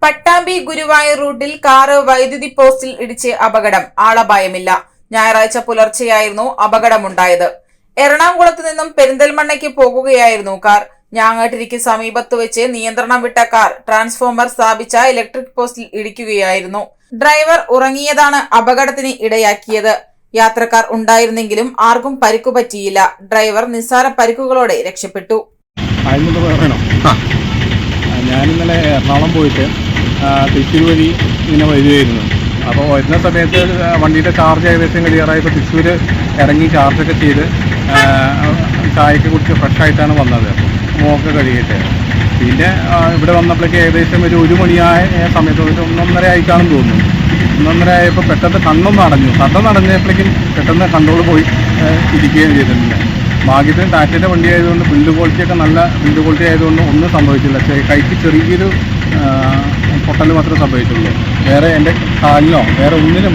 പട്ടാമ്പി ഗുരുവായൂർ റൂട്ടിൽ കാറ് വൈദ്യുതി പോസ്റ്റിൽ ഇടിച്ച് അപകടം. ആളപായമില്ല. ഞായറാഴ്ച പുലർച്ചെയായിരുന്നു അപകടമുണ്ടായത്. എറണാകുളത്ത് നിന്നും പെരിന്തൽമണ്ണയ്ക്ക് പോകുകയായിരുന്നു കാർ. ഞാങ്ങാട്ടിരിക്ക് സമീപത്ത് വെച്ച് നിയന്ത്രണം വിട്ട കാർ ട്രാൻസ്ഫോമർ സ്ഥാപിച്ച ഇലക്ട്രിക് പോസ്റ്റിൽ ഇടിക്കുകയായിരുന്നു. ഡ്രൈവർ ഉറങ്ങിയതാണ് അപകടത്തിന് ഇടയാക്കിയത്. യാത്രക്കാർ ഉണ്ടായിരുന്നെങ്കിലും ആർക്കും പരിക്കു പറ്റിയില്ല. ഡ്രൈവർ നിസ്സാര പരിക്കുകളോടെ രക്ഷപ്പെട്ടു. ഞാനിന്നലെ എറണാകുളം പോയിട്ട് തൃശ്ശൂർ വഴി ഇങ്ങനെ വരികയായിരുന്നു. അപ്പോൾ വരുന്ന സമയത്ത് വണ്ടിയുടെ ചാർജ് ഏകദേശം കഴിയാറായപ്പോൾ തൃശ്ശൂർ ഇറങ്ങി ചാർജൊക്കെ ചെയ്ത് ചായയൊക്കെ കുടിച്ച് ഫ്രഷായിട്ടാണ് വന്നത്, മുഖമൊക്കെ കഴുകിയിട്ട്. പിന്നെ ഇവിടെ വന്നപ്പോഴേക്ക് ഏകദേശം ഒരു മണിയായ സമയത്ത് 1:30 ആയിട്ടാണെന്ന് തോന്നുന്നു. 1:30 ആയപ്പോൾ പെട്ടെന്ന് കണ്ണൊന്ന് അടഞ്ഞപ്പോഴേക്കും പെട്ടെന്ന് കൺട്രോൾ പോയി ഇരിക്കുകയും ചെയ്തിട്ടുണ്ട്. ഭാഗ്യത്തിന് ടാറ്റയുടെ വണ്ടി ആയതുകൊണ്ട് ബിൽഡ് ക്വാളിറ്റിയൊക്കെ നല്ല ബിൽഡ് ക്വാളിറ്റി ആയതുകൊണ്ട് ഒന്നും സംഭവിച്ചില്ല. കൈക്ക് ചെറിയൊരു പൊട്ടൽ മാത്രമേ സംഭവിച്ചുള്ളൂ. വേറെ എൻ്റെ കാലിനോ വേറെ ഒന്നിനും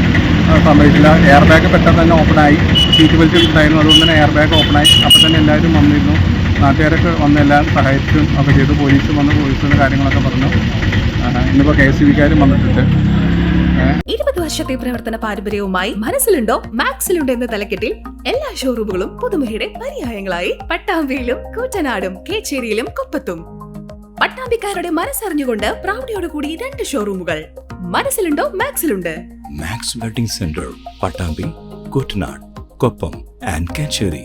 സംഭവിച്ചില്ല. എയർ ബാഗ് പെട്ടെന്ന് തന്നെ ഓപ്പണായി. സീറ്റ് ബെൽറ്റ് ഉണ്ടായിരുന്നു, അതുകൊണ്ട് തന്നെ എയർ ബാഗ് ഓപ്പണായി. അപ്പോൾ തന്നെ എല്ലാവരും വന്നിരുന്നു. നാട്ടുകാരൊക്കെ വന്ന് എല്ലാം സഹായിച്ചും ഒക്കെ ചെയ്തു. പോലീസും വന്ന് പോലീസിൻ്റെ കാര്യങ്ങളൊക്കെ പറഞ്ഞു. ഇന്നിപ്പോൾ KSBക്കാരും വന്നിട്ടുണ്ട്. 20 വർഷത്തെ പ്രവർത്തന പാരമ്പര്യവുമായി മനസ്സിലുണ്ടോ മാക്സിലുണ്ടോ എന്ന തലക്കെട്ടിൽ എല്ലാ ഷോറൂമുകളും പുതുമയുടെ പര്യായങ്ങളായി പട്ടാമ്പിയിലും കൂറ്റനാടും കേച്ചേരിയിലും കൊപ്പത്തും. പട്ടാമ്പിക്കാരുടെ മനസ്സറിഞ്ഞുകൊണ്ട് പ്രൗഢിയോടുകൂടി 2 ഷോറൂമുകൾ. മനസ്സിലുണ്ടോ മാക്സിലുണ്ട്. Max wedding centre, Pattambi, Koottanad, Koppam and Kecheri.